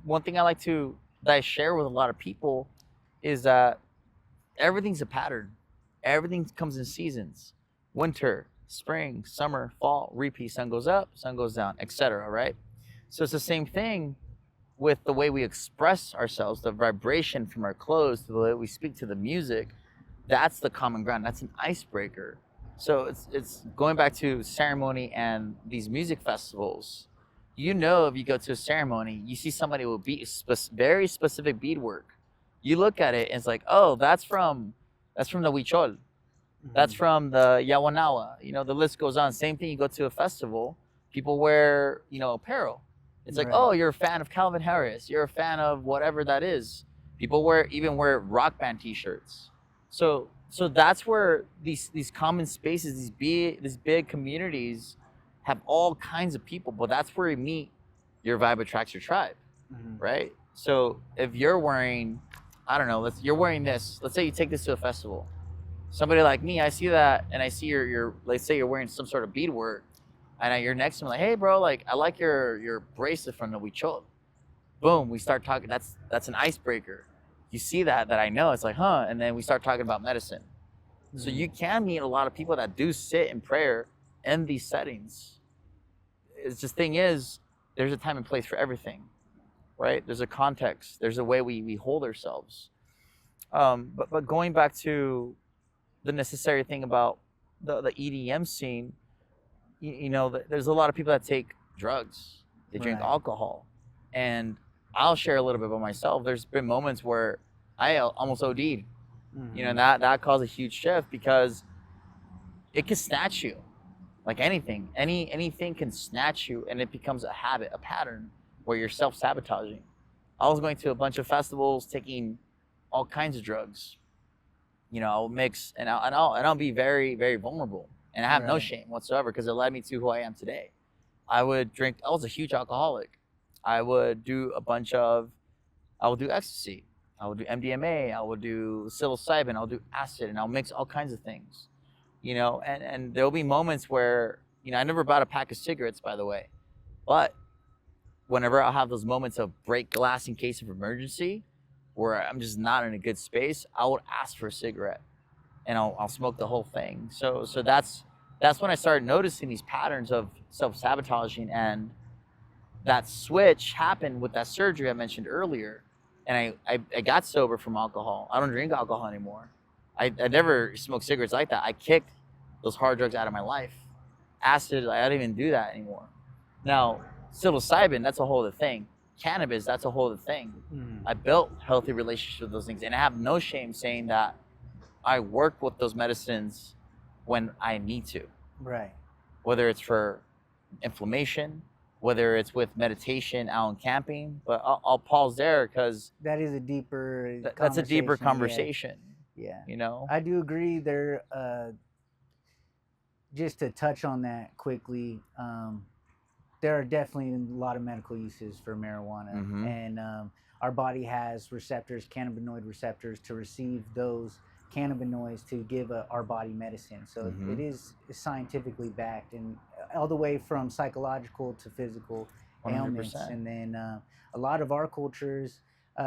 one thing that I share with a lot of people is that everything's a pattern. Everything comes in seasons. Winter, spring, summer, fall, repeat, sun goes up, sun goes down, etc. Right? So it's the same thing with the way we express ourselves, the vibration from our clothes to the way we speak to the music. That's the common ground. That's an icebreaker. So it's going back to ceremony and these music festivals. You know, if you go to a ceremony, you see somebody with very specific beadwork. You look at it and it's like, oh, that's from the Huichol. That's Mhm. from the Yawanawa. You know, the list goes on. Same thing. You go to a festival, people wear apparel. It's like, Right. oh, you're a fan of Calvin Harris. You're a fan of whatever that is. People wear rock band T-shirts. So that's where these common spaces, these big communities, have all kinds of people. But that's where you meet. Your vibe attracts your tribe, Mhm. right? So if you're wearing, I don't know, you're wearing this. Let's say you take this to a festival. Somebody like me, I see that, and I see your let's say you're wearing some sort of beadwork, and you're next to me like, hey, bro, like I like your bracelet from the Huichol. Boom, we start talking. That's an icebreaker. You see that I know. It's like, huh, and then we start talking about medicine. So Mhm. you can meet a lot of people that do sit in prayer in these settings. It's just thing is, there's a time and place for everything, right? There's a context. There's a way we hold ourselves. But going back to the necessary thing about the EDM scene, there's a lot of people that take drugs, they drink Right. alcohol, and I'll share a little bit about myself. There's been moments where I almost OD'd, and Mhm. that caused a huge shift because it can snatch you, like anything. Anything can snatch you, and it becomes a habit, a pattern where you're self-sabotaging. I was going to a bunch of festivals, taking all kinds of drugs. I'll mix and I'll be very, very vulnerable, and I have no Right. shame whatsoever because it led me to who I am today. I would drink. I was a huge alcoholic. I would do a bunch of. I would do ecstasy. I would do MDMA. I would do psilocybin. I'll do acid, and I'll mix all kinds of things. And there'll be moments where I never bought a pack of cigarettes, by the way, but whenever I'll have those moments of break glass in case of emergency, where I'm just not in a good space, I would ask for a cigarette and I'll smoke the whole thing. So that's when I started noticing these patterns of self sabotaging, and that switch happened with that surgery I mentioned earlier. And I got sober from alcohol. I don't drink alcohol anymore. I never smoked cigarettes like that. I kicked those hard drugs out of my life. Acid, I don't even do that anymore. Now, psilocybin, that's a whole other thing. Cannabis, that's a whole other thing. Mhm. I built healthy relationships with those things, and I have no shame saying that I work with those medicines when I need to, Right. whether it's for inflammation, whether it's with meditation out and camping. But I'll pause there because That is a deeper that's a deeper conversation. Yeah. conversation, Yeah. you know? I do agree. Just to touch on that quickly, there are definitely a lot of medical uses for marijuana, Mm-hmm. and our body has receptors, cannabinoid receptors, to receive those cannabinoids to give our body medicine. So Mm-hmm. it is scientifically backed, and all the way from psychological to physical ailments. 100%. And then a lot of our cultures,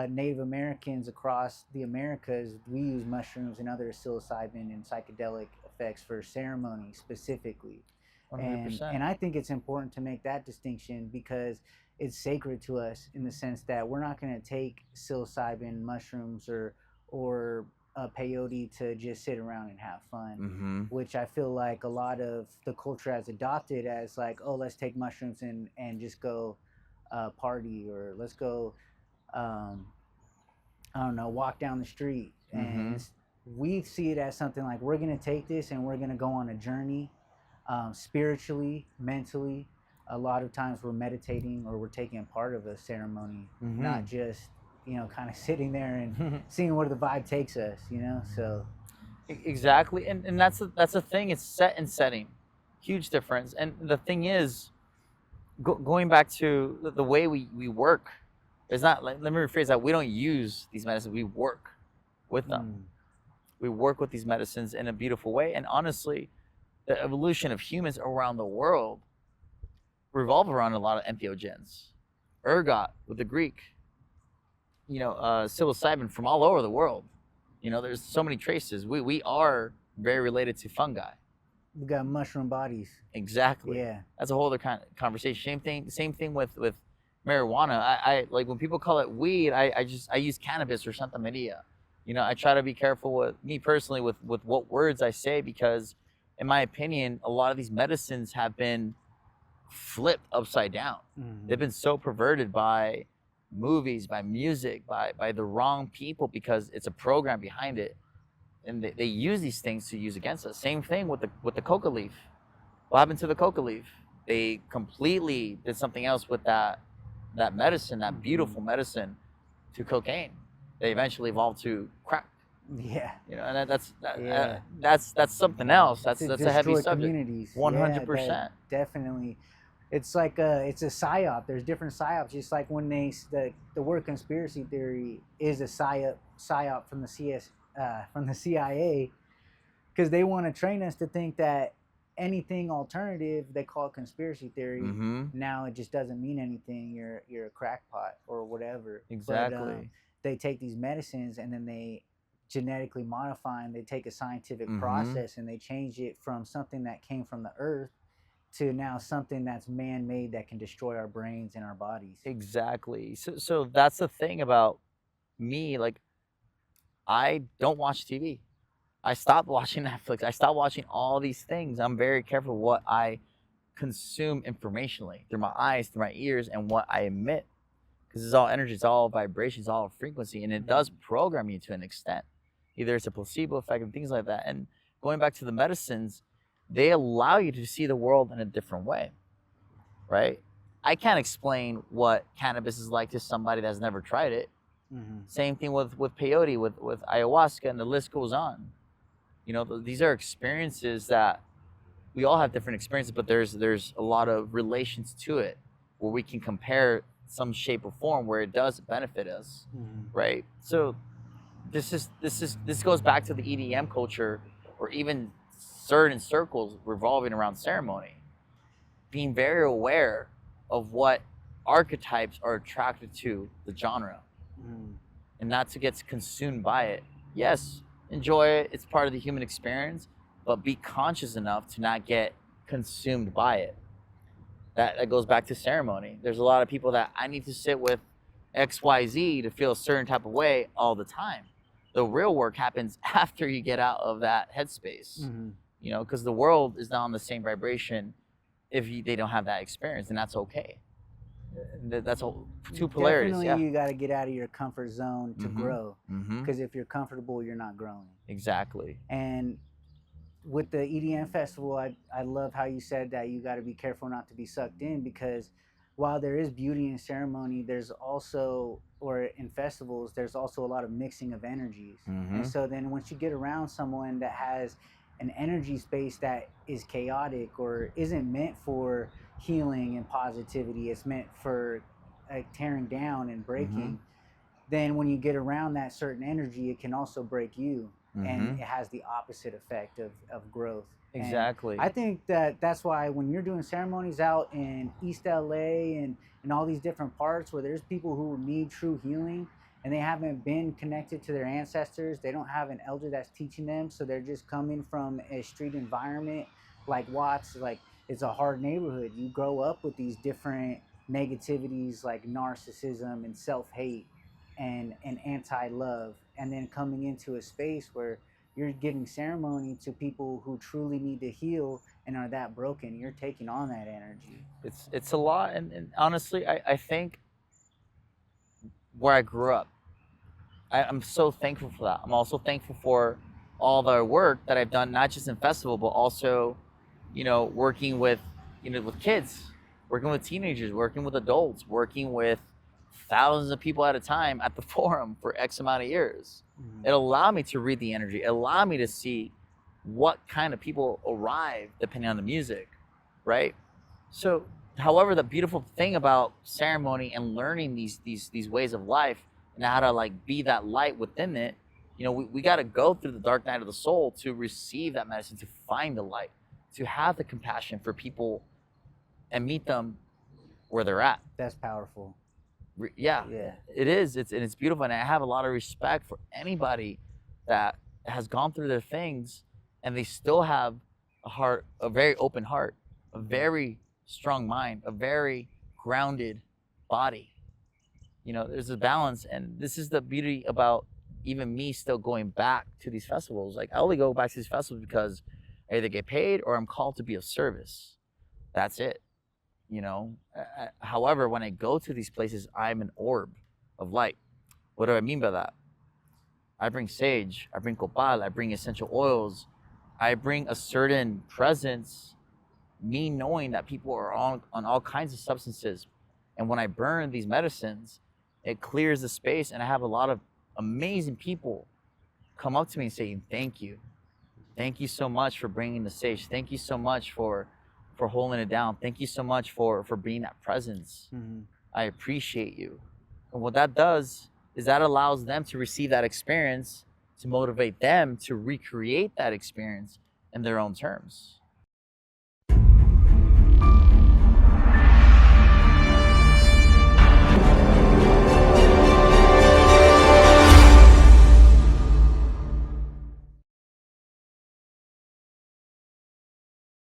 Native Americans across the Americas, we use mushrooms and other psilocybin and psychedelic effects for ceremony specifically. And 100%. I think it's important to make that distinction because it's sacred to us in the sense that we're not going to take psilocybin mushrooms or peyote to just sit around and have fun, Mm-hmm. which I feel like a lot of the culture has adopted as like, oh, let's take mushrooms and just go party, or let's go um, I don't know, walk down the street. And Mm-hmm. we see it as something like we're going to take this and we're going to go on a journey, spiritually, mentally. A lot of times we're meditating or we're taking part of a ceremony, Mm-hmm. not just, kind of sitting there and seeing where the vibe takes us, So, Exactly, and that's a thing. It's set and setting, huge difference. And the thing is, going back to the way we work, it's not like, let me rephrase that. We don't use these medicines. We work with them. mm, We work with these medicines in a beautiful way. And honestly, the evolution of humans around the world revolve around a lot of entheogens. Ergot with the Greek. psilocybin from all over the world. There's so many traces. We are very related to fungi. We got mushroom bodies. Exactly. Yeah. That's a whole other kind of conversation. Same thing with marijuana. I like when people call it weed. I use cannabis or Santa Maria. I try to be careful with me personally with what words I say, because in my opinion, a lot of these medicines have been flipped upside down. Mm-hmm. They've been so perverted by movies, by music, by the wrong people, because it's a program behind it, and they use these things to use against us. Same thing with the coca leaf. What happened to the coca leaf? They completely did something else with that medicine, that beautiful medicine, to cocaine. They eventually evolved to crack. Yeah. And that's something else. That's a heavy subject. Communities. 100%. Yeah, definitely. It's like it's a psyop. There's different psyops. Just like when the word conspiracy theory is a psyop from the CIA, because they want to train us to think that anything alternative they call conspiracy theory. Mm-hmm. Now it just doesn't mean anything. You're a crackpot or whatever. Exactly. But, they take these medicines and then they genetically modify them. They take a scientific process and they change it from something that came from the earth to now something that's man-made that can destroy our brains and our bodies. Exactly. So that's the thing about me. Like, I don't watch TV. I stopped watching Netflix. I stopped watching all these things. I'm very careful what I consume informationally, through my eyes, through my ears, and what I emit. Because it's all energy, it's all vibration, it's all frequency, and it does program you to an extent. Either it's a placebo effect and things like that. And going back to the medicines, they allow you to see the world in a different way, right? I can't explain what cannabis is like to somebody that's never tried it. Same thing with peyote, with ayahuasca, and the list goes on. These are experiences that we all have different experiences, but there's a lot of relations to it where we can compare some shape or form where it does benefit us, right? So this goes back to the EDM culture, or even certain circles revolving around ceremony, being very aware of what archetypes are attracted to the genre, and not to get consumed by it. Yes, enjoy it, it's part of the human experience, but be conscious enough to not get consumed by it. That goes back to ceremony. There's a lot of people that I need to sit with XYZ to feel a certain type of way all the time. The real work happens after you get out of that headspace, because the world is not on the same vibration if they don't have that experience, and that's okay. That's all two polarities. Definitely, you got to get out of your comfort zone to grow, because if you're comfortable, you're not growing. Exactly. And with the EDM festival, I love how you said that you got to be careful not to be sucked in, because while there is beauty in ceremony, there's also, or in festivals, there's also a lot of mixing of energies. And so then once you get around someone that has an energy space that is chaotic or isn't meant for healing and positivity, it's meant for tearing down and breaking, then when you get around that certain energy, it can also break you. And it has the opposite effect of growth. Exactly. And I think that's why when you're doing ceremonies out in East LA and all these different parts where there's people who need true healing and they haven't been connected to their ancestors, they don't have an elder that's teaching them, so they're just coming from a street environment like Watts. Like, it's a hard neighborhood. You grow up with these different negativities like narcissism and self-hate and anti-love, and then coming into a space where you're giving ceremony to people who truly need to heal and are that broken, you're taking on that energy. It's a lot, and honestly, I think where I grew up, I'm so thankful for that. I'm also thankful for all the work that I've done, not just in festival, but also, working with, with kids, working with teenagers, working with adults, working with thousands of people at a time at the forum for X amount of years. It allowed me to read the energy. It allowed me to see what kind of people arrive depending on the music, right? So, however, the beautiful thing about ceremony and learning these ways of life and how to be that light within it, we got to go through the dark night of the soul to receive that medicine, to find the light, to have the compassion for people and meet them where they're at. That's powerful. Yeah, Yeah. it is. It's beautiful, and I have a lot of respect for anybody that has gone through their things, and they still have a heart, a very open heart, a very strong mind, a very grounded body. You know, there's a balance, and this is the beauty about even me still going back to these festivals. Like, I only go back to these festivals because I either get paid or I'm called to be of service. That's it. You know, however, when I go to these places, I'm an orb of light. What do I mean by that? I bring sage, I bring copal, I bring essential oils, I bring a certain presence, me knowing that people are on all kinds of substances. And when I burn these medicines, it clears the space, and I have a lot of amazing people come up to me and saying, thank you. Thank you so much for bringing the sage. Thank you so much for holding it down. Thank you so much for being that presence. I appreciate you. And what that does is that allows them to receive that experience, to motivate them to recreate that experience in their own terms.